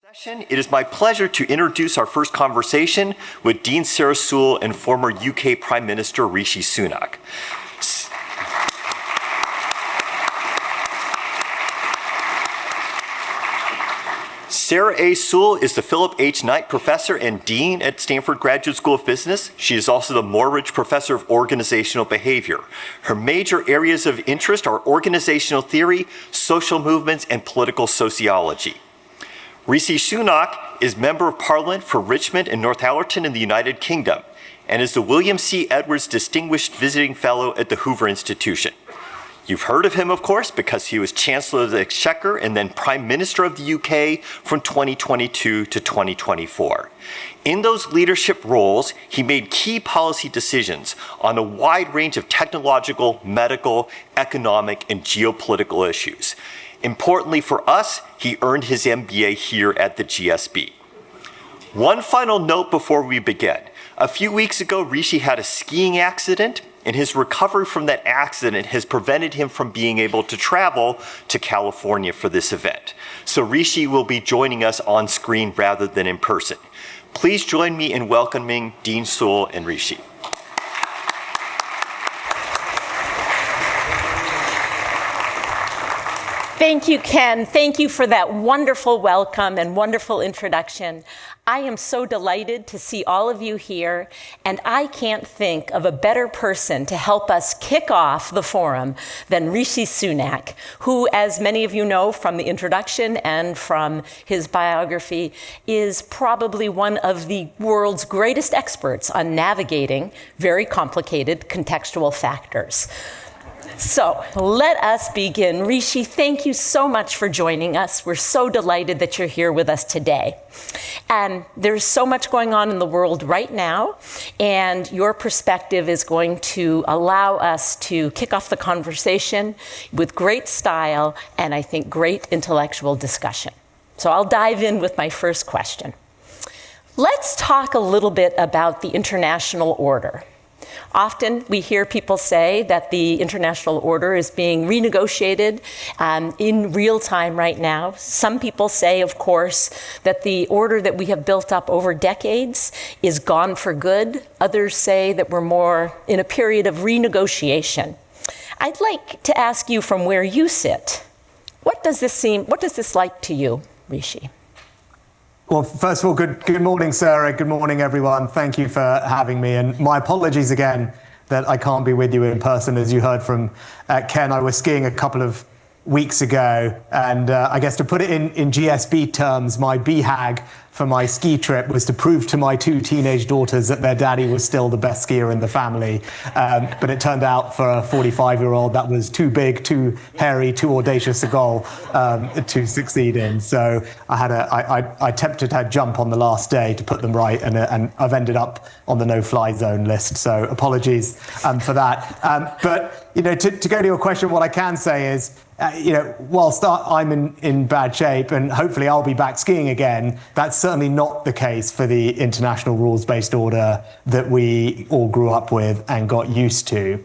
Session, it is my pleasure to introduce our first conversation with Dean Sarah Soule and former UK Prime Minister Rishi Sunak. Sarah A. Soule is the Philip H. Knight Professor and Dean at Stanford Graduate School of Business. She is also the Morgridge Professor of Organizational Behavior. Her major areas of interest are organizational theory, social movements, and political sociology. Rishi Sunak is Member of Parliament for Richmond and Northallerton in the United Kingdom and is the William C. Edwards Distinguished Visiting Fellow at the Hoover Institution. You've heard of him, of course, because he was Chancellor of the Exchequer and then Prime Minister of the UK from 2022 to 2024. In those leadership roles, he made key policy decisions on a wide range of technological, medical, economic, and geopolitical issues. Importantly for us, he earned his MBA here at the GSB. One final note before we begin. A few weeks ago, Rishi had a skiing accident, and his recovery from that accident has prevented him from being able to travel to California for this event. So Rishi will be joining us on screen rather than in person. Please join me in welcoming Dean Soule and Rishi. Thank you, Ken. Thank you for that wonderful welcome and wonderful introduction. I am so delighted to see all of you here, and I can't think of a better person to help us kick off the forum than Rishi Sunak, who, as many of you know from the introduction and from his biography, is probably one of the world's greatest experts on navigating very complicated contextual factors. So let us begin. Rishi, thank you so much for joining us. We're so delighted that you're here with us today. And there's so much going on in the world right now, and your perspective is going to allow us to kick off the conversation with great style and I think great intellectual discussion. So I'll dive in with my first question. Let's talk a little bit about the international order. Often we hear people say that the international order is being renegotiated in real time right now. Some people say, of course, that the order that we have built up over decades is gone for good. Others say that we're more in a period of renegotiation. I'd like to ask you from where you sit, what does this like to you, Rishi? Well, first of all, good morning, Sarah. Good morning, everyone. Thank you for having me. And my apologies again that I can't be with you in person. As you heard from Ken, I was skiing a couple of weeks ago. And I guess to put it in GSB terms, my BHAG for my ski trip was to prove to my two teenage daughters that their daddy was still the best skier in the family. But it turned out for a 45-year-old that was too big, too hairy, too audacious a goal to succeed in. So I attempted to jump on the last day to put them right, and I've ended up on the no-fly zone list. So apologies for that. But to go to your question, what I can say is, whilst I'm in bad shape and hopefully I'll be back skiing again, that's certainly not the case for the international rules-based order that we all grew up with and got used to.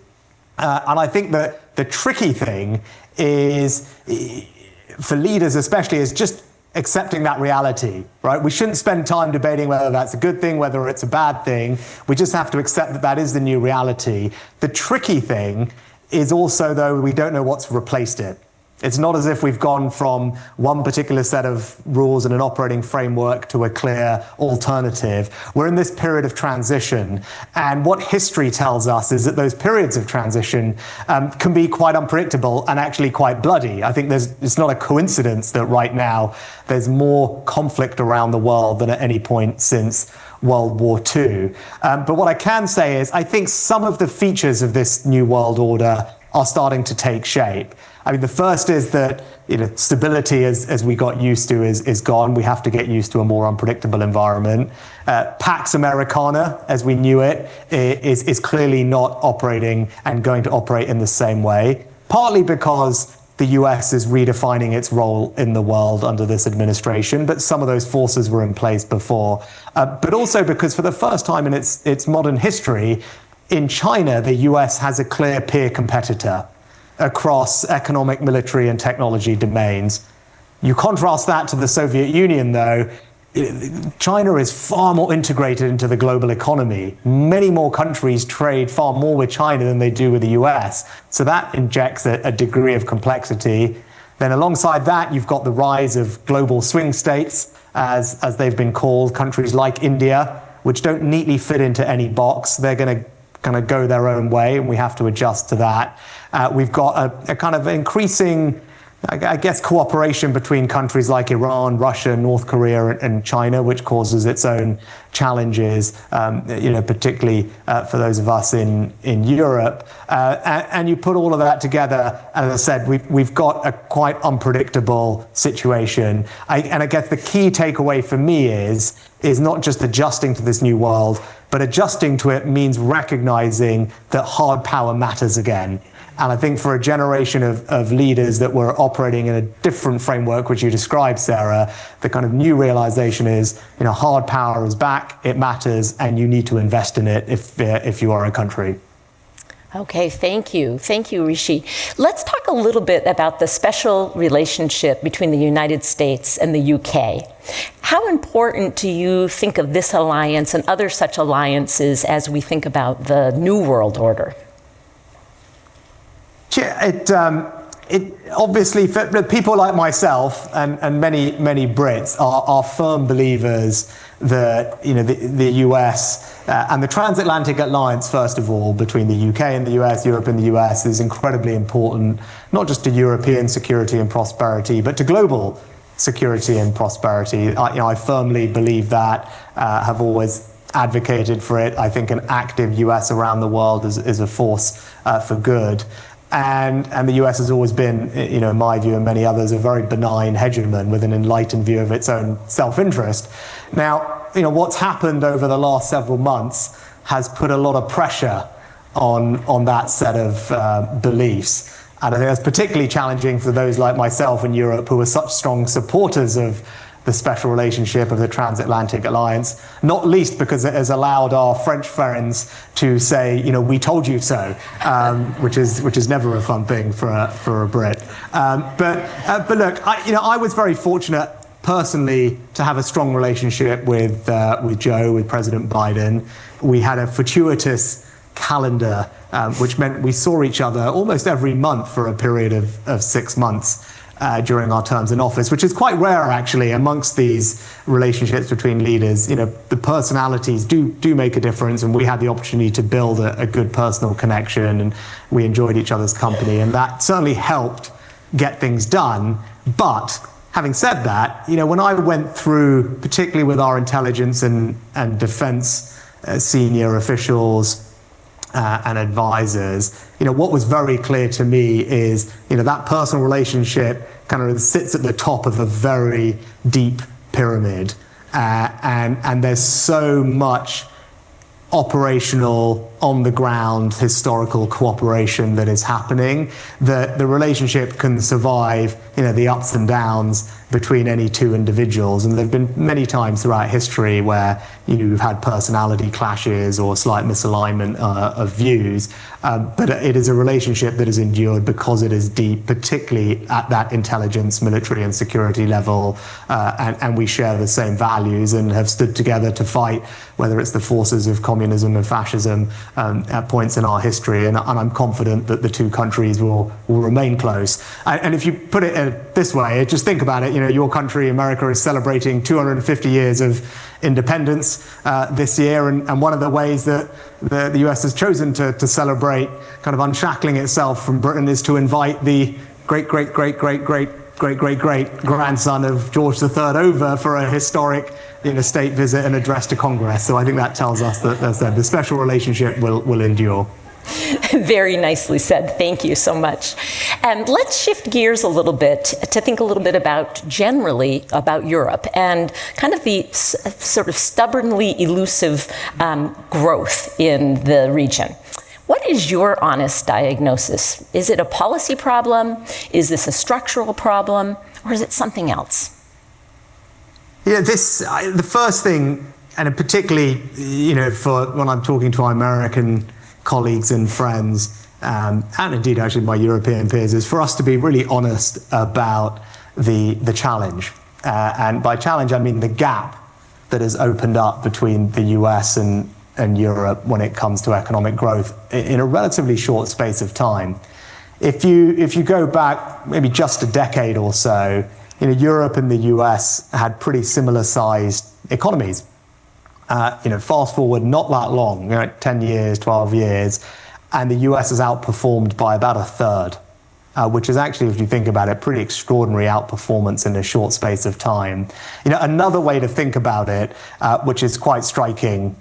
And I think that the tricky thing is, for leaders especially, is just accepting that reality, right? We shouldn't spend time debating whether that's a good thing, whether it's a bad thing. We just have to accept that that is the new reality. The tricky thing is also, though, we don't know what's replaced it. It's not as if we've gone from one particular set of rules and an operating framework to a clear alternative. We're in this period of transition. And what history tells us is that those periods of transition can be quite unpredictable and actually quite bloody. I think it's not a coincidence that right now there's more conflict around the world than at any point since World War II. But what I can say is I think some of the features of this new world order are starting to take shape. I mean, the first is that stability, as we got used to, is gone. We have to get used to a more unpredictable environment. Pax Americana, as we knew it, is clearly not operating and going to operate in the same way, partly because the US is redefining its role in the world under this administration, but some of those forces were in place before. But also because for the first time in its modern history, in China, the US has a clear peer competitor across economic, military, and technology domains. You contrast that to the Soviet Union, though. China is far more integrated into the global economy. Many more countries trade far more with China than they do with the US. So that injects a degree of complexity. Then alongside that, you've got the rise of global swing states, as they've been called, countries like India, which don't neatly fit into any box. They're going to kind of go their own way, and we have to adjust to that. We've got a kind of increasing, I guess, cooperation between countries like Iran, Russia, North Korea, and China, which causes its own challenges, particularly for those of us in Europe. And you put all of that together, and as I said, we've got a quite unpredictable situation. And I guess the key takeaway for me is not just adjusting to this new world, but adjusting to it means recognizing that hard power matters again. And I think for a generation of leaders that were operating in a different framework, which you described, Sarah, the kind of new realization is, hard power is back, it matters, and you need to invest in it if you are a country. Okay, thank you. Thank you, Rishi. Let's talk a little bit about the special relationship between the United States and the UK. How important do you think of this alliance and other such alliances as we think about the New World Order? Yeah, it obviously, for people like myself and many Brits are firm believers that the US and the transatlantic alliance, first of all, between the UK and the US, Europe and the US, is incredibly important, not just to European security and prosperity, but to global security and prosperity. I firmly believe that, have always advocated for it. I think an active US around the world is a force for good. And the US has always been, in my view and many others, a very benign hegemon with an enlightened view of its own self-interest. Now, what's happened over the last several months has put a lot of pressure on that set of beliefs. And I think that's particularly challenging for those like myself in Europe who are such strong supporters of the special relationship of the transatlantic alliance, not least because it has allowed our French friends to say, we told you so, which is never a fun thing for a Brit. But look, I was very fortunate personally to have a strong relationship with Joe, with President Biden. We had a fortuitous calendar, which meant we saw each other almost every month for a period of 6 months. During our terms in office, which is quite rare actually amongst these relationships between leaders. The personalities do make a difference, and we had the opportunity to build a good personal connection, and we enjoyed each other's company, and that certainly helped get things done. But having said that, when I went through, particularly with our intelligence and defense senior officials, and advisors, what was very clear to me is, that personal relationship kind of sits at the top of a very deep pyramid, and there's so much operational, on the ground, historical cooperation that is happening that the relationship can survive, the ups and downs between any two individuals. And there have been many times throughout history where you've had personality clashes or slight misalignment of views, but it is a relationship that has endured because it is deep, particularly at that intelligence, military and security level, and we share the same values and have stood together to fight, whether it's the forces of communism and fascism at points in our history, and I'm confident that the two countries will remain close. And if you put it this way, just think about it, your country, America, is celebrating 250 years of independence this year, and one of the ways that the US has chosen to celebrate kind of unshackling itself from Britain is to invite the great-great-great-great-great-great-grandson of George III over for a historic state visit and address to Congress. So I think that tells us that the special relationship will endure. Very nicely said. Thank you so much. And let's shift gears a little bit to think a little bit generally about Europe and kind of the sort of stubbornly elusive growth in the region. What is your honest diagnosis? Is it a policy problem? Is this a structural problem? Or is it something else? Yeah, the first thing, and particularly, for when I'm talking to our American colleagues and friends, and indeed actually my European peers, is for us to be really honest about the challenge. And by challenge, I mean the gap that has opened up between the US and Europe when it comes to economic growth in a relatively short space of time. If you go back maybe just a decade or so, Europe and the US had pretty similar sized economies. Fast forward not that long, 10 years, 12 years, and the US has outperformed by about a third, which is actually, if you think about it, pretty extraordinary outperformance in a short space of time. Another way to think about it, which is quite striking,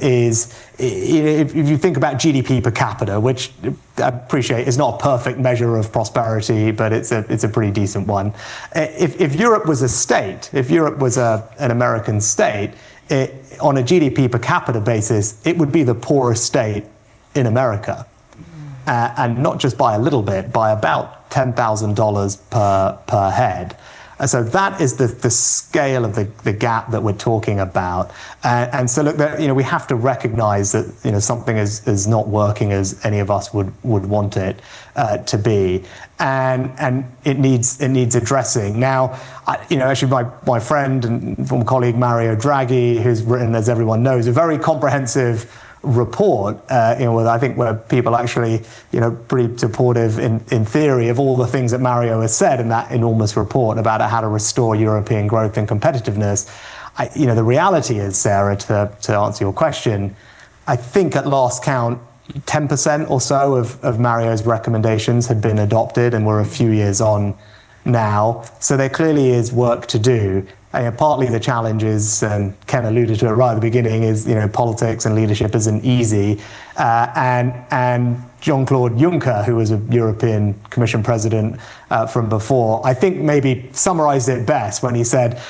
is if you think about GDP per capita, which I appreciate is not a perfect measure of prosperity, but it's a pretty decent one. If Europe was a state, if Europe was an American state, on a GDP per capita basis, it would be the poorest state in America. And not just by a little bit, by about $10,000 per head. So that is the scale of the gap that we're talking about. And so look, we have to recognize that something is not working as any of us would want it to be, and it needs addressing. Now, actually, my friend and former colleague Mario Draghi, who's written, as everyone knows, a very comprehensive report, I think where people actually, pretty supportive in theory of all the things that Mario has said in that enormous report about how to restore European growth and competitiveness. The reality is, Sarah, to answer your question, I think at last count, 10% or so of Mario's recommendations had been adopted, and we're a few years on now. So there clearly is work to do. Partly the challenge is, and Ken alluded to it right at the beginning, is politics and leadership isn't easy. And Jean-Claude Juncker, who was a European Commission president from before, I think maybe summarized it best when he said,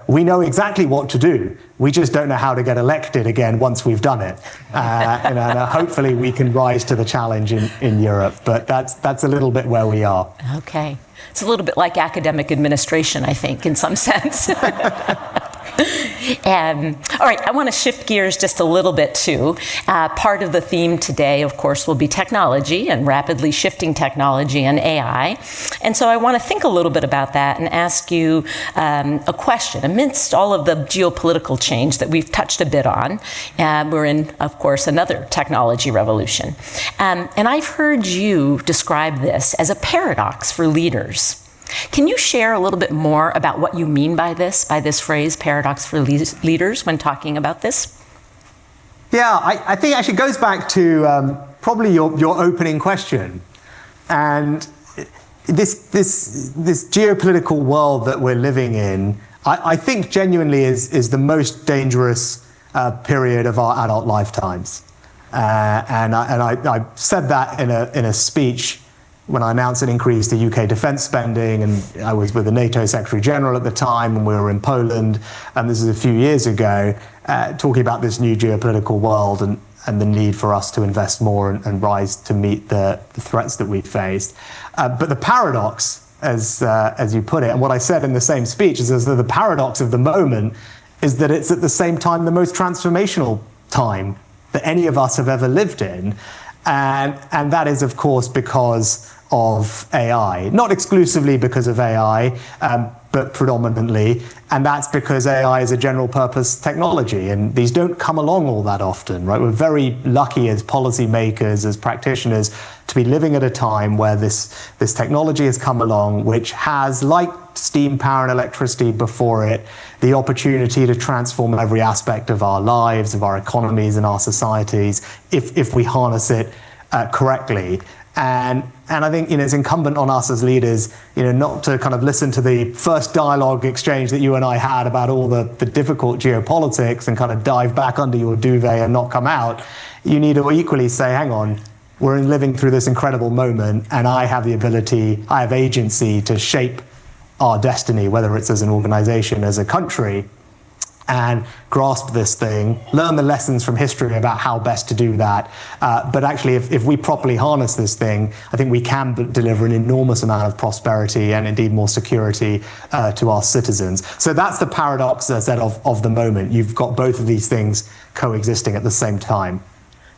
we know exactly what to do. We just don't know how to get elected again once we've done it. And hopefully we can rise to the challenge in Europe. But that's a little bit where we are. Okay. It's a little bit like academic administration, I think, in some sense. All right, I want to shift gears just a little bit too. Part of the theme today, of course, will be technology and rapidly shifting technology and AI. And so I want to think a little bit about that and ask you a question. Amidst all of the geopolitical change that we've touched a bit on, we're in, of course, another technology revolution. And I've heard you describe this as a paradox for leaders. Can you share a little bit more about what you mean by this phrase, paradox for leaders, when talking about this? Yeah, I think it actually goes back to probably your opening question. And this geopolitical world that we're living in, I think genuinely is the most dangerous period of our adult lifetimes. And I said that in a speech when I announced an increase to UK defence spending, and I was with the NATO Secretary General at the time, and we were in Poland, and this is a few years ago, talking about this new geopolitical world and the need for us to invest more and rise to meet the threats that we faced. But the paradox, as you put it, and what I said in the same speech, is that the paradox of the moment is that it's at the same time the most transformational time that any of us have ever lived in. And that is, of course, because of AI. Not exclusively because of AI, but predominantly. And that's because AI is a general purpose technology. And these don't come along all that often, right? We're very lucky as policymakers, as practitioners, to be living at a time where this technology has come along, which has, like steam power and electricity before it, the opportunity to transform every aspect of our lives, of our economies and our societies, if we harness it correctly. And I think it's incumbent on us as leaders, not to kind of listen to the first dialogue exchange that you and I had about all the difficult geopolitics and kind of dive back under your duvet and not come out. You need to equally say, hang on, we're living through this incredible moment, and I have the ability, I have agency to shape our destiny, whether it's as an organization, as a country, and grasp this thing, learn the lessons from history about how best to do that. But actually, if we properly harness this thing, I think we can deliver an enormous amount of prosperity and indeed more security to our citizens. So that's the paradox, as I said, of the moment. You've got both of these things coexisting at the same time.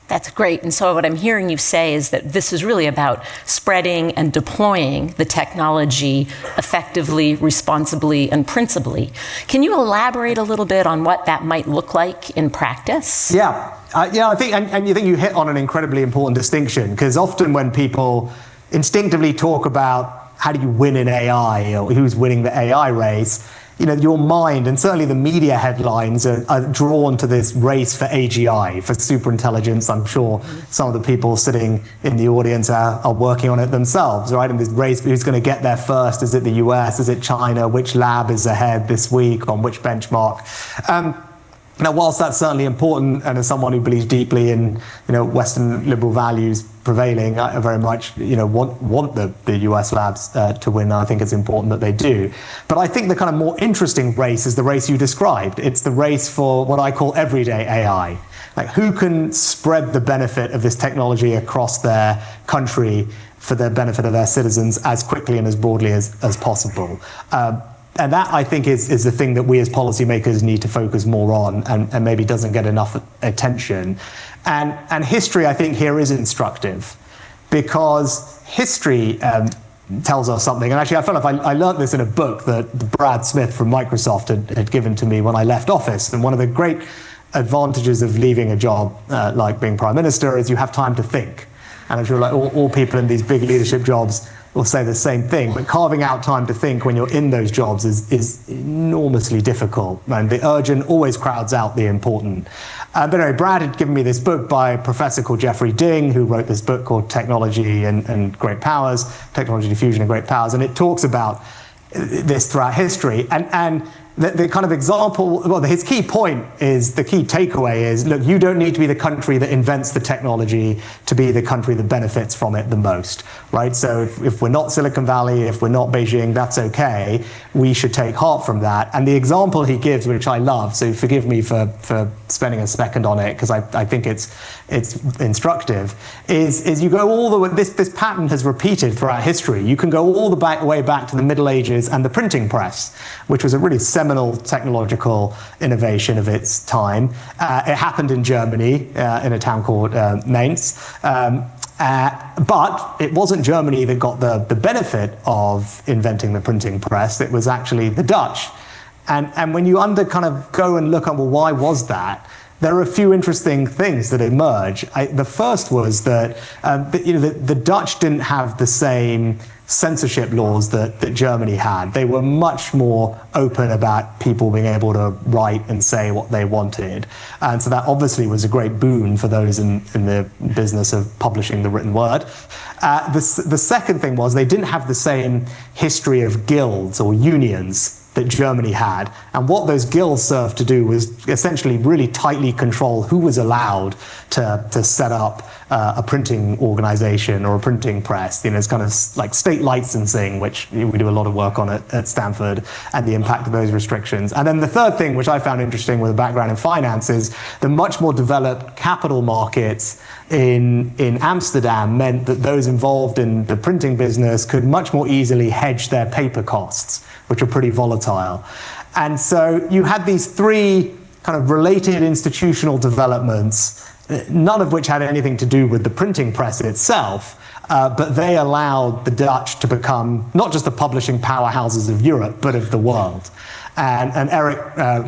That's great. And so what I'm hearing you say is that this is really about spreading and deploying the technology effectively, responsibly, and principally. Can you elaborate a little bit on what that might look like in practice? Yeah, I think, and you think you hit on an incredibly important distinction, because often when people instinctively talk about how do you win in AI or who's winning the AI race, your mind and certainly the media headlines are drawn to this race for AGI, for superintelligence. I'm sure some of the people sitting in the audience are working on it themselves, right? And this race, who's going to get there first? Is it the US? Is it China? Which lab is ahead this week on which benchmark? Now, whilst that's certainly important, and as someone who believes deeply in Western liberal values prevailing, I very much want the US labs to win. I think it's important that they do. But I think the kind of more interesting race is the race you described. It's the race for what I call everyday AI. Like, who can spread the benefit of this technology across their country for the benefit of their citizens as quickly and as broadly as possible. And that, I think, is the thing that we as policymakers need to focus more on, and maybe doesn't get enough attention. And history, I think, here is instructive, because history tells us something. And actually, I felt like I learned this in a book that Brad Smith from Microsoft had given to me when I left office. And one of the great advantages of leaving a job like being Prime Minister is you have time to think. And I'm sure like all people in these big leadership jobs will say the same thing, but carving out time to think when you're in those jobs is enormously difficult, and the urgent always crowds out the important. But anyway, Brad had given me this book by a professor called Jeffrey Ding, who wrote this book called Technology and Great Powers, Technology Diffusion and Great Powers, and it talks about this throughout history. And the kind of example, well, his key point is, the key takeaway is, look, you don't need to be the country that invents the technology to be the country that benefits from it the most, right? So if we're not Silicon Valley, if we're not Beijing, that's okay. We should take heart from that. And the example he gives, which I love, so forgive me for spending a second on it, because I think it's instructive, is you go all the way, this pattern has repeated throughout history. You can go all the way back to the Middle Ages and the printing press, which was a really seminal technological innovation of its time. It happened in Germany, in a town called Mainz. But it wasn't Germany that got the benefit of inventing the printing press. It was actually the Dutch. And when you kind of go and look at, well, why was that? There are a few interesting things that emerge. The first was that the Dutch didn't have the same censorship laws that Germany had. They were much more open about people being able to write and say what they wanted. And so that obviously was a great boon for those in the business of publishing the written word. The second thing was they didn't have the same history of guilds or unions that Germany had. And what those guilds served to do was essentially really tightly control who was allowed to set up a printing organization or a printing press. It's kind of like state licensing, which we do a lot of work on at Stanford, and the impact of those restrictions. And then the third thing, which I found interesting with a background in finance, is the much more developed capital markets in Amsterdam meant that those involved in the printing business could much more easily hedge their paper costs, which are pretty volatile. And so you had these three kind of related institutional developments, none of which had anything to do with the printing press itself, but they allowed the Dutch to become not just the publishing powerhouses of Europe, but of the world. And Eric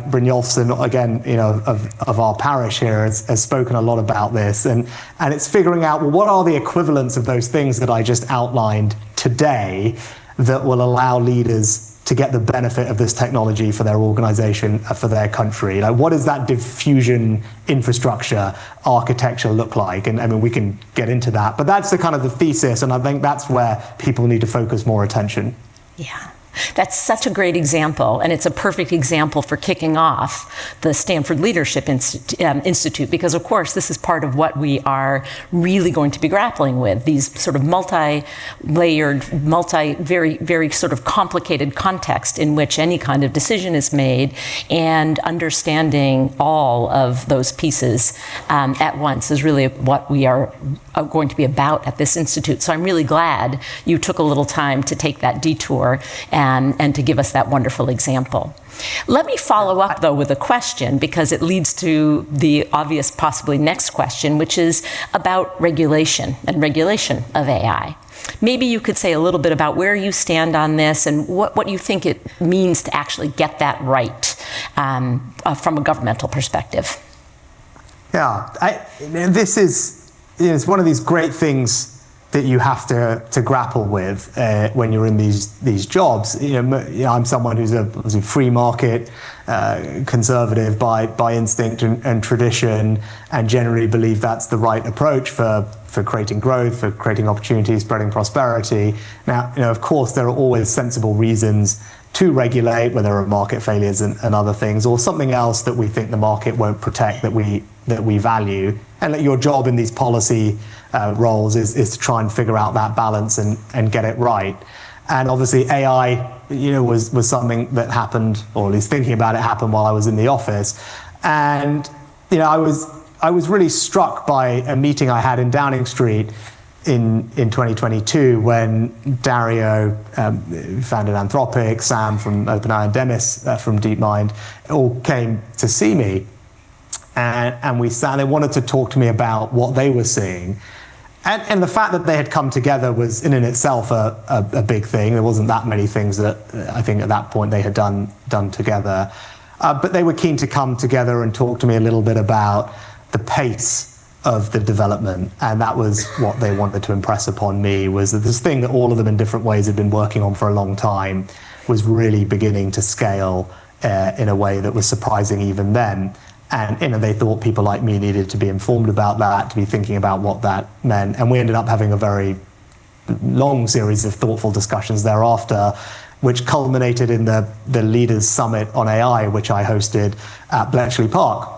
Brynjolfsson, again, of our parish here, has spoken a lot about this. And it's figuring out, well, what are the equivalents of those things that I just outlined today that will allow leaders to get the benefit of this technology for their organization, for their country? Like, what does that diffusion infrastructure architecture look like? And I mean, we can get into that, but that's the kind of the thesis, and I think that's where people need to focus more attention. Yeah. That's such a great example, and it's a perfect example for kicking off the Stanford Leadership Institute, because of course this is part of what we are really going to be grappling with, these sort of multi-layered, very, very sort of complicated context in which any kind of decision is made, and understanding all of those pieces at once is really what we are going to be about at this institute. So I'm really glad you took a little time to take that detour and to give us that wonderful example. Let me follow up, though, with a question, because it leads to the obvious, possibly next question, which is about regulation and regulation of AI. Maybe you could say a little bit about where you stand on this and what you think it means to actually get that right from a governmental perspective. Yeah, this is it's one of these great things that you have to grapple with when you're in these jobs. I'm someone who's a free market conservative by instinct and tradition, and generally believe that's the right approach for creating growth, for creating opportunities, spreading prosperity. Now, of course, there are always sensible reasons to regulate, where there are market failures and other things, or something else that we think the market won't protect that we value. And that your job in these policy roles is to try and figure out that balance and get it right. And obviously AI, was something that happened, or at least thinking about it happened while I was in the office. And I was really struck by a meeting I had in Downing Street in 2022 when Dario, who founded Anthropic, Sam from OpenAI, and Dennis from DeepMind all came to see me. And we sat, they wanted to talk to me about what they were seeing. And the fact that they had come together was in itself a big thing. There wasn't that many things that I think at that point they had done together. But they were keen to come together and talk to me a little bit about the pace of the development. And that was what they wanted to impress upon me, was that this thing that all of them in different ways had been working on for a long time was really beginning to scale in a way that was surprising even then. And they thought people like me needed to be informed about that, to be thinking about what that meant. And we ended up having a very long series of thoughtful discussions thereafter, which culminated in the Leaders Summit on AI, which I hosted at Bletchley Park.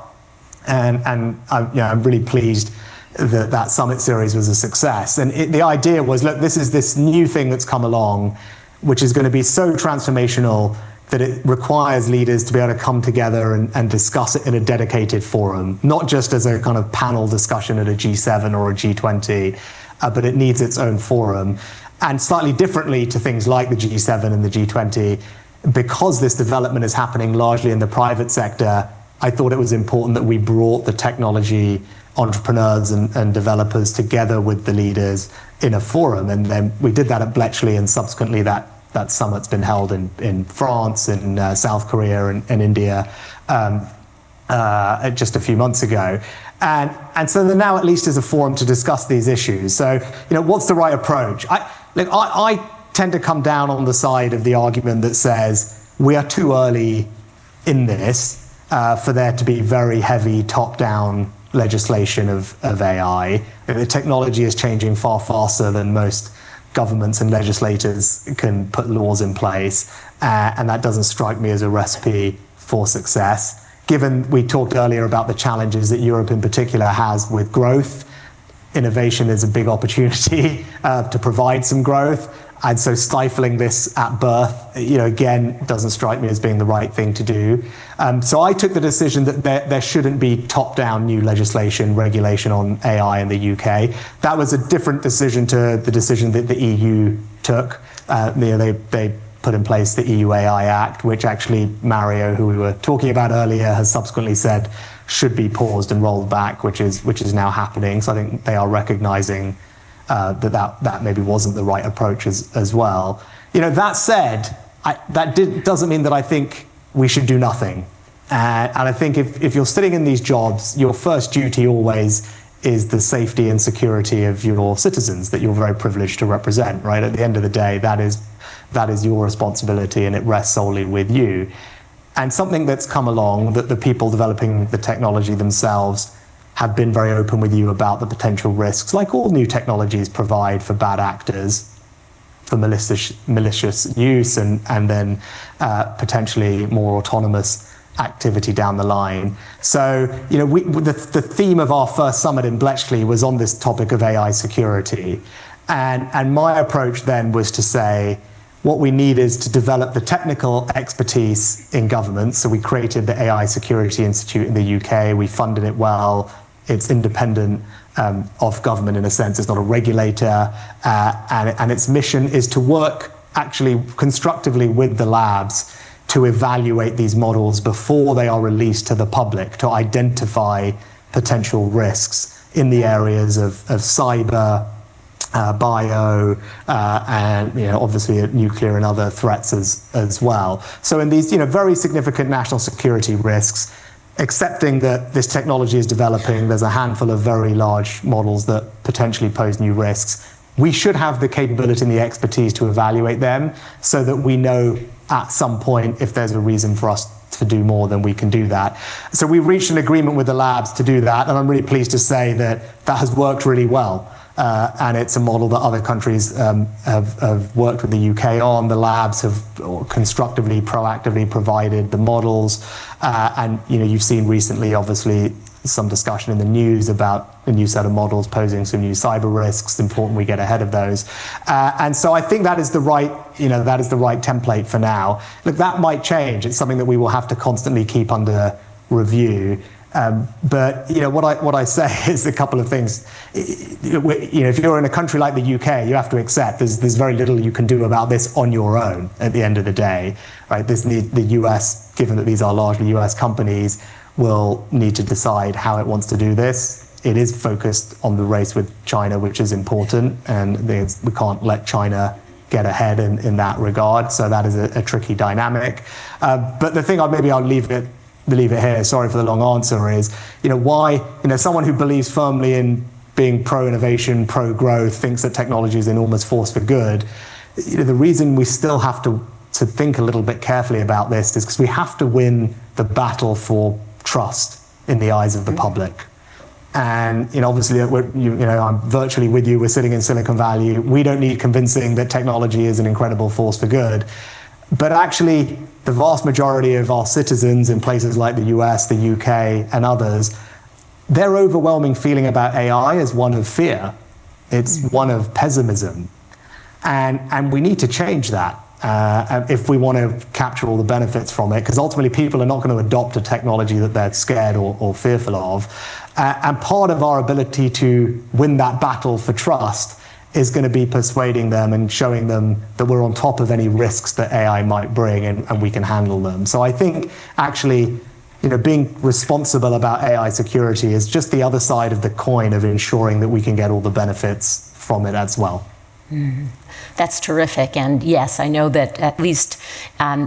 And I'm really pleased that summit series was a success. And the idea was, look, this is this new thing that's come along, which is going to be so transformational that it requires leaders to be able to come together and discuss it in a dedicated forum, not just as a kind of panel discussion at a G7 or a G20, but it needs its own forum. And slightly differently to things like the G7 and the G20, because this development is happening largely in the private sector, I thought it was important that we brought the technology entrepreneurs and developers together with the leaders in a forum. And then we did that at Bletchley, and subsequently that summit's been held in France, in South Korea, and India just a few months ago. And so there now at least is a forum to discuss these issues. So, what's the right approach? I tend to come down on the side of the argument that says we are too early in this for there to be very heavy top-down legislation of AI. The technology is changing far faster than most governments and legislators can put laws in place, and that doesn't strike me as a recipe for success. Given we talked earlier about the challenges that Europe in particular has with growth, innovation is a big opportunity to provide some growth. And so stifling this at birth, again, doesn't strike me as being the right thing to do. So I took the decision that there shouldn't be top-down new legislation, regulation on AI in the UK. That was a different decision to the decision that the EU took. They put in place the EU AI Act, which actually Mario, who we were talking about earlier, has subsequently said should be paused and rolled back, which is now happening. So I think they are recognizing that maybe wasn't the right approach as well. That said, doesn't mean that I think we should do nothing. And I think if you're sitting in these jobs, your first duty always is the safety and security of your citizens that you're very privileged to represent, right? At the end of the day, that is your responsibility, and it rests solely with you. And something that's come along, that the people developing the technology themselves have been very open with you about the potential risks, like all new technologies provide, for bad actors, for malicious use, and then potentially more autonomous activity down the line. So, the theme of our first summit in Bletchley was on this topic of AI security. And my approach then was to say, what we need is to develop the technical expertise in government. So we created the AI Security Institute in the UK. We funded it well. It's independent of government in a sense. It's not a regulator, and its mission is to work actually constructively with the labs to evaluate these models before they are released to the public, to identify potential risks in the areas of cyber, bio, and obviously nuclear and other threats as well. So in these very significant national security risks, accepting that this technology is developing, there's a handful of very large models that potentially pose new risks. We should have the capability and the expertise to evaluate them so that we know at some point if there's a reason for us to do more, then we can do that. So we reached an agreement with the labs to do that, and I'm really pleased to say that that has worked really well. And it's a model that other countries have worked with the UK on. The labs have constructively, proactively provided the models. And you've seen recently, obviously, some discussion in the news about a new set of models posing some new cyber risks. It's important we get ahead of those. And so I think that is the right, that is the right template for now. Look, that might change. It's something that we will have to constantly keep under review. But what I say is a couple of things. If you're in a country like the UK, you have to accept there's very little you can do about this on your own at the end of the day, right? The US, given that these are largely US companies, will need to decide how it wants to do this. It is focused on the race with China, which is important, and we can't let China get ahead in that regard. So that is a tricky dynamic. But the thing I'll leave it here, sorry for the long answer, is why someone who believes firmly in being pro-innovation, pro-growth, thinks that technology is an enormous force for good. The reason we still have to think a little bit carefully about this is because we have to win the battle for trust in the eyes of the public. And obviously, I'm virtually with you. We're sitting in Silicon Valley. We don't need convincing that technology is an incredible force for good. But actually, the vast majority of our citizens in places like the US, the UK, and others, their overwhelming feeling about AI is one of fear. It's one of pessimism. And we need to change that if we want to capture all the benefits from it, because ultimately people are not going to adopt a technology that they're scared or fearful of. And part of our ability to win that battle for trust is going to be persuading them and showing them that we're on top of any risks that AI might bring, and we can handle them. So I think actually, being responsible about AI security is just the other side of the coin of ensuring that we can get all the benefits from it as well. Mm-hmm. That's terrific. And yes, I know that at least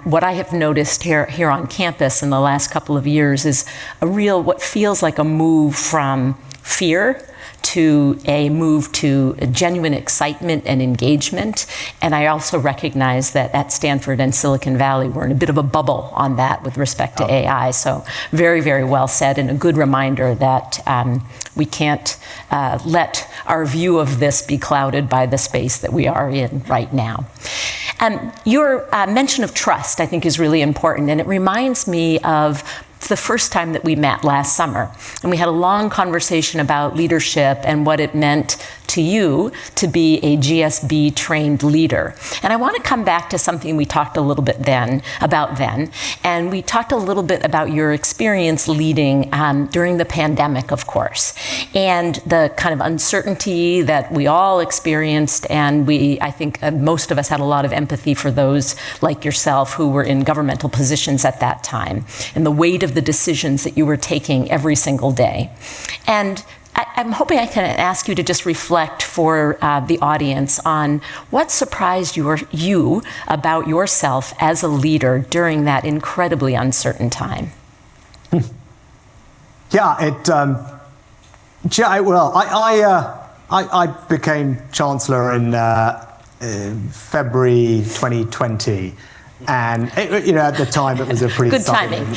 what I have noticed here on campus in the last couple of years is what feels like a move from fear to a move to a genuine excitement and engagement. And I also recognize that at Stanford and Silicon Valley, we're in a bit of a bubble on that with respect to AI. So very, very well said, and a good reminder that we can't let our view of this be clouded by the space that we are in right now. Your mention of trust, I think, is really important, and it reminds me of the first time that we met last summer, and we had a long conversation about leadership and what it meant to you to be a GSB trained leader. And I want to come back to something we talked a little bit about then, and we talked a little bit about your experience leading during the pandemic, of course, and the kind of uncertainty that we all experienced, and I think most of us had a lot of empathy for those like yourself who were in governmental positions at that time, and the weight of the decisions that you were taking every single day. And I'm hoping I can ask you to just reflect for the audience on what surprised you about yourself as a leader during that incredibly uncertain time. I became Chancellor in February 2020. And at the time, it was a pretty good timing. The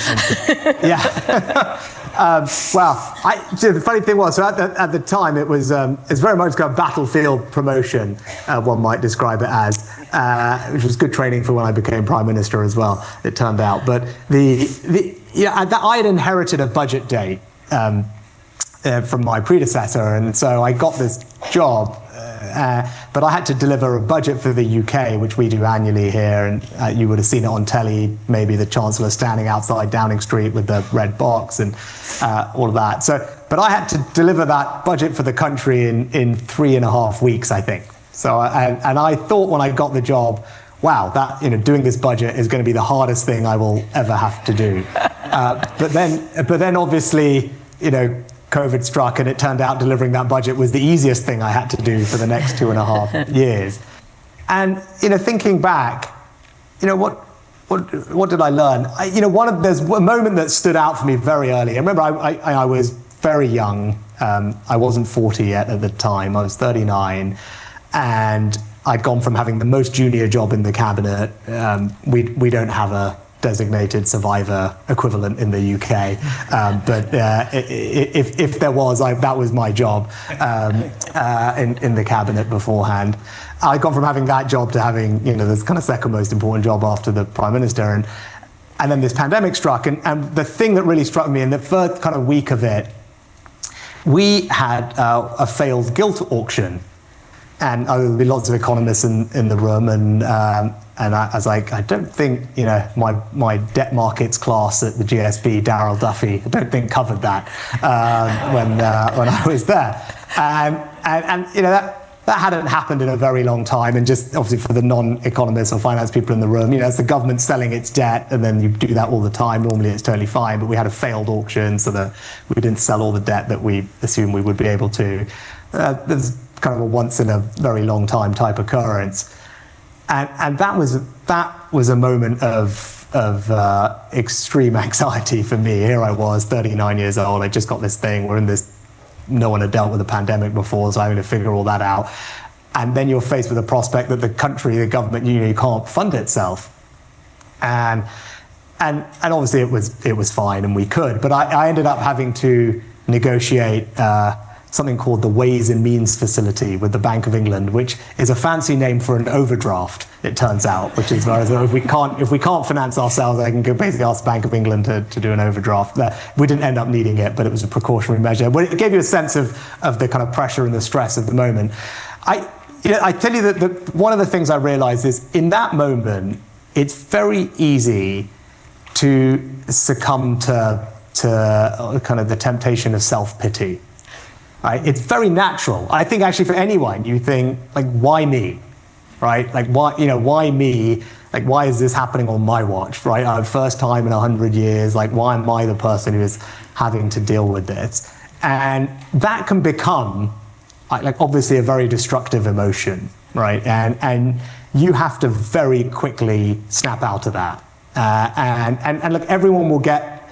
funny thing was, so at the time, it's very much kind of battlefield promotion, one might describe it as, which was good training for when I became Prime Minister as well, it turned out. But I had inherited a budget day from my predecessor, and so I got this job. But I had to deliver a budget for the UK, which we do annually here, and you would have seen it on telly, maybe the Chancellor standing outside Downing Street with the red box and all of that. So but I had to deliver that budget for the country in 3.5 weeks, I think. So, and I thought when I got the job, wow, that, doing this budget is going to be the hardest thing I will ever have to do. But then obviously, COVID struck, and it turned out delivering that budget was the easiest thing I had to do for the next 2.5 years. And thinking back, what did I learn? There's a moment that stood out for me very early. I remember I was very young. I wasn't 40 yet at the time. I was 39, and I'd gone from having the most junior job in the cabinet. We don't have a designated survivor equivalent in the UK, but if there was, that was my job in the cabinet beforehand. I'd gone from having that job to having this kind of second most important job after the Prime Minister, and then this pandemic struck, and the thing that really struck me in the first kind of week of it, we had a failed gilt auction. And there'll be lots of economists in the room, and I was like, I don't think my debt markets class at the GSB, Darryl Duffy, I don't think covered that when I was there, and that hadn't happened in a very long time. And just obviously for the non-economists or finance people in the room, it's the government selling its debt, and then you do that all the time. Normally it's totally fine, but we had a failed auction, so that we didn't sell all the debt that we assumed we would be able to. There's kind of a once in a very long time type occurrence, and that was a moment of extreme anxiety for me. Here I was, 39 years old. I just got this thing. We're in this. No one had dealt with a pandemic before, so having to figure all that out. And then you're faced with the prospect that the country, the government, you can't fund itself. And obviously it was fine, and we could. But I ended up having to negotiate something called the Ways and Means Facility with the Bank of England, which is a fancy name for an overdraft, it turns out, which is if we can't finance ourselves, I can basically ask the Bank of England to do an overdraft. We didn't end up needing it, but it was a precautionary measure. But it gave you a sense of the kind of pressure and the stress of the moment. I tell you that one of the things I realized is in that moment, it's very easy to succumb to kind of the temptation of self-pity. Right? It's very natural. I think actually for anyone, you think, like, why me? Right? Like, why me? Like, why is this happening on my watch? Right? First time in 100 years, like, why am I the person who is having to deal with this? And that can become, like, obviously a very destructive emotion, right? And you have to very quickly snap out of that. And look, everyone will get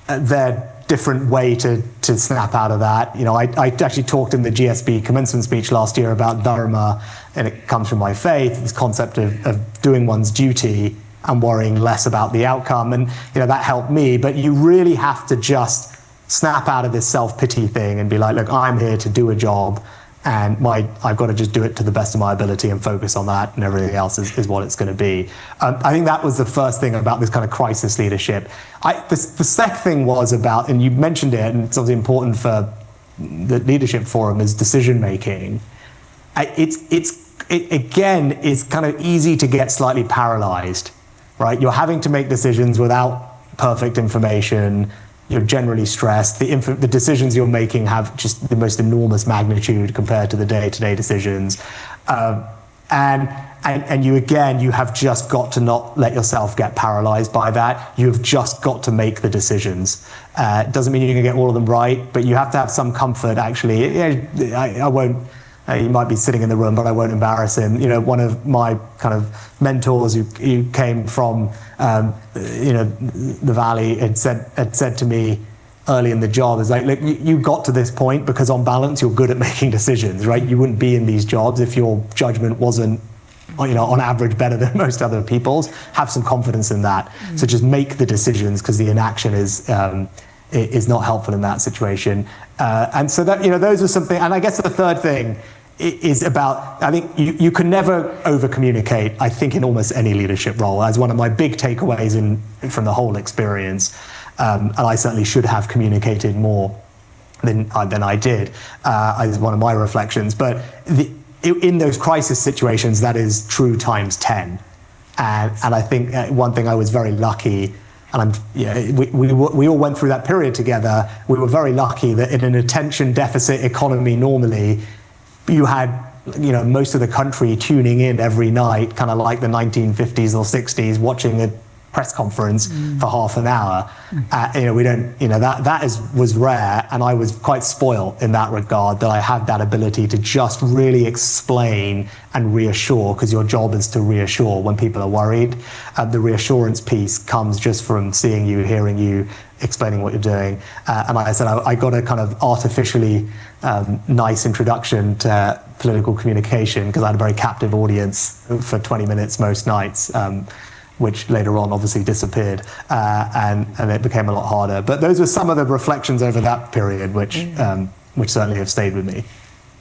their different way to snap out of that. I actually talked in the GSB commencement speech last year about dharma, and it comes from my faith, this concept of doing one's duty and worrying less about the outcome. And that helped me, but you really have to just snap out of this self-pity thing and be like, look, I'm here to do a job, and I've got to just do it to the best of my ability and focus on that, and everything else is what it's going to be. I think that was the first thing about this kind of crisis leadership. The second thing was about, and you mentioned it, and it's obviously important for the leadership forum, is decision making. It again is kind of easy to get slightly paralyzed, right? You're having to make decisions without perfect information. You're generally stressed. The decisions you're making have just the most enormous magnitude compared to the day-to-day decisions. And you have just got to not let yourself get paralyzed by that. You've just got to make the decisions. It doesn't mean you're going to get all of them right, but you have to have some comfort, actually. I won't, he might be sitting in the room, but I won't embarrass him. One of my kind of mentors who came from, the Valley had said to me early in the job, is like, look, you got to this point because on balance, you're good at making decisions, right? You wouldn't be in these jobs if your judgment wasn't, on average better than most other people's. Have some confidence in that. So just make the decisions, because the inaction is not helpful in that situation. And so that, those are something, and I guess the third thing is about, I think you can never over-communicate, I think, in almost any leadership role. As one of my big takeaways from the whole experience, and I certainly should have communicated more than I did, is one of my reflections. But in those crisis situations, that is true times 10. And I think one thing I was very lucky we all went through that period together. We were very lucky that in an attention deficit economy normally, you had most of the country tuning in every night, kind of like the 1950s or 60s, watching a press conference for half an hour. Was rare, and I was quite spoiled in that regard, that I had that ability to just really explain and reassure, because your job is to reassure when people are worried. The reassurance piece comes just from seeing you, hearing you, explaining what you're doing. And like I said, I got a kind of artificially nice introduction to political communication, because I had a very captive audience for 20 minutes most nights, which later on obviously disappeared, and it became a lot harder. But those were some of the reflections over that period, which certainly have stayed with me.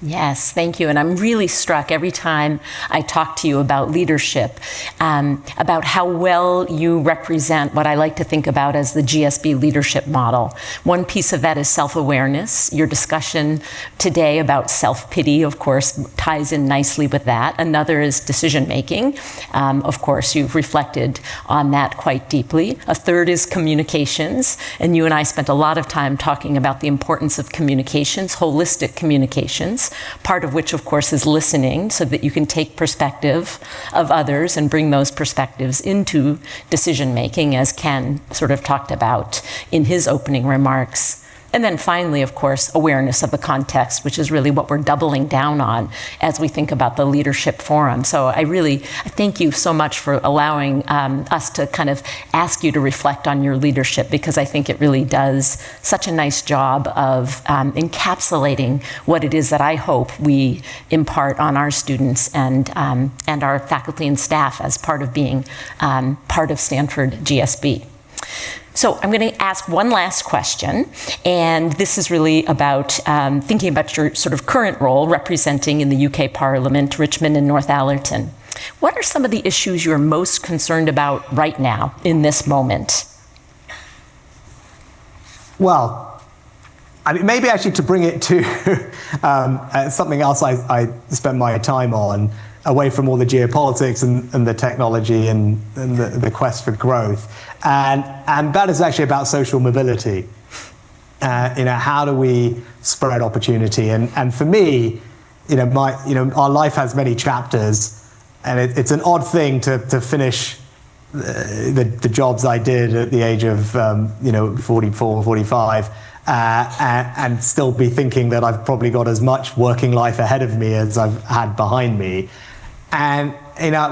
Yes, thank you. And I'm really struck every time I talk to you about leadership, about how well you represent what I like to think about as the GSB leadership model. One piece of that is self-awareness. Your discussion today about self-pity, of course, ties in nicely with that. Another is decision-making. Of course, you've reflected on that quite deeply. A third is communications. And you and I spent a lot of time talking about the importance of communications, holistic communications, part of which, of course, is listening, so that you can take perspective of others and bring those perspectives into decision-making, as Ken sort of talked about in his opening remarks. And then finally, of course, awareness of the context, which is really what we're doubling down on as we think about the Leadership Forum. So I thank you so much for allowing us to kind of ask you to reflect on your leadership, because I think it really does such a nice job of encapsulating what it is that I hope we impart on our students and our faculty and staff as part of being part of Stanford GSB. So I'm going to ask one last question, and this is really about thinking about your sort of current role representing in the UK Parliament, Richmond and Northallerton. What are some of the issues you're most concerned about right now in this moment? Well, I mean, maybe actually to bring it to something else I spend my time on, away from all the geopolitics and the technology and the quest for growth. And that is actually about social mobility. How do we spread opportunity? And for me, our life has many chapters, and it's an odd thing to finish the jobs I did at the age of 44, 45, and still be thinking that I've probably got as much working life ahead of me as I've had behind me. And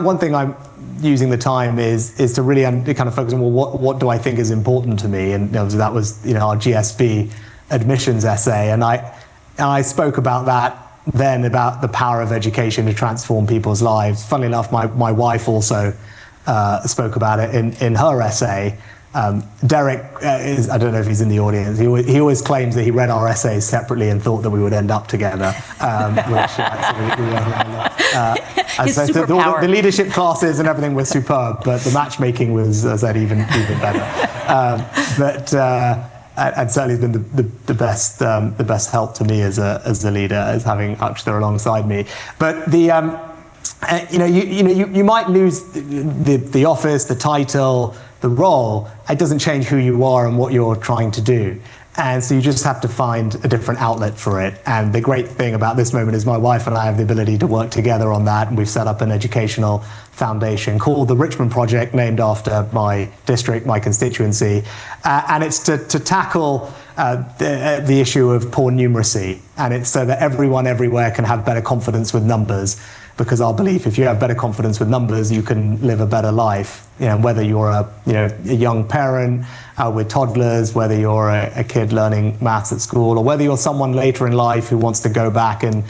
one thing I'm using the time is to really kind of focus on, well, what do I think is important to me? And that was our GSB admissions essay, and I spoke about that then, about the power of education to transform people's lives. Funnily enough, my wife also spoke about it in her essay. Derek I don't know if he's in the audience. He always claims that he read our essays separately and thought that we would end up together, which we His superpower. The leadership classes and everything were superb, but the matchmaking was, as I said, even better. And certainly has been the best help to me as a leader, as having Akshita alongside me. But you might lose the office, the title, the role. It doesn't change who you are and what you're trying to do. And so you just have to find a different outlet for it. And the great thing about this moment is my wife and I have the ability to work together on that. And we've set up an educational foundation called the Richmond Project, named after my district, my constituency. And it's to tackle the issue of poor numeracy. And it's so that everyone everywhere can have better confidence with numbers. Because our belief, if you have better confidence with numbers, you can live a better life. Whether you're a young parent with toddlers, whether you're a kid learning maths at school, or whether you're someone later in life who wants to go back and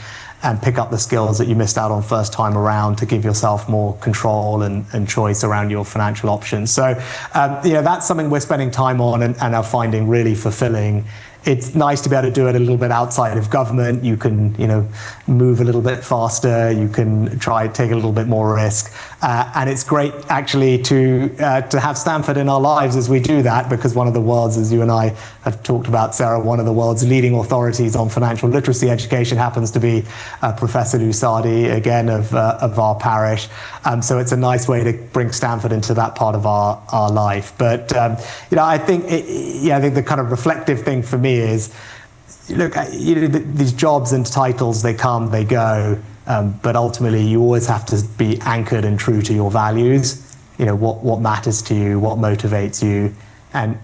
pick up the skills that you missed out on first time around, to give yourself more control and choice around your financial options. So that's something we're spending time on and are finding really fulfilling, it's nice to be able to do it a little bit outside of government. You can, move a little bit faster. You can take a little bit more risk, and it's great actually to have Stanford in our lives as we do that, because one of the world's, as you and I have talked about, Sarah, one of the world's leading authorities on financial literacy education happens to be Professor Lusardi, again of our parish. So it's a nice way to bring Stanford into that part of our life. But I think the kind of reflective thing for me is, look, these jobs and titles, they come, they go, but ultimately you always have to be anchored and true to your values. What matters to you, what motivates you, and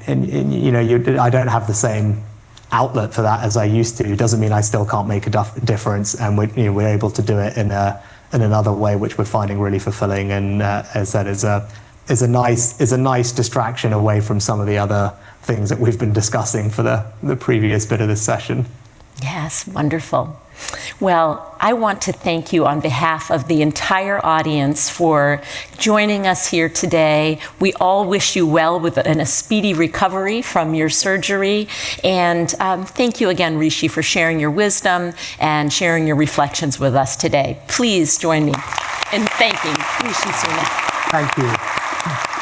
I don't have the same outlet for that as I used to. It doesn't mean I still can't make a difference, and we're able to do it in another way, which we're finding really fulfilling, and as I said, is a nice distraction away from some of the other things that we've been discussing for the previous bit of this session. Yes, wonderful. Well, I want to thank you on behalf of the entire audience for joining us here today. We all wish you well and a speedy recovery from your surgery. And thank you again, Rishi, for sharing your wisdom and sharing your reflections with us today. Please join me in thanking Rishi Sunak. Thank you.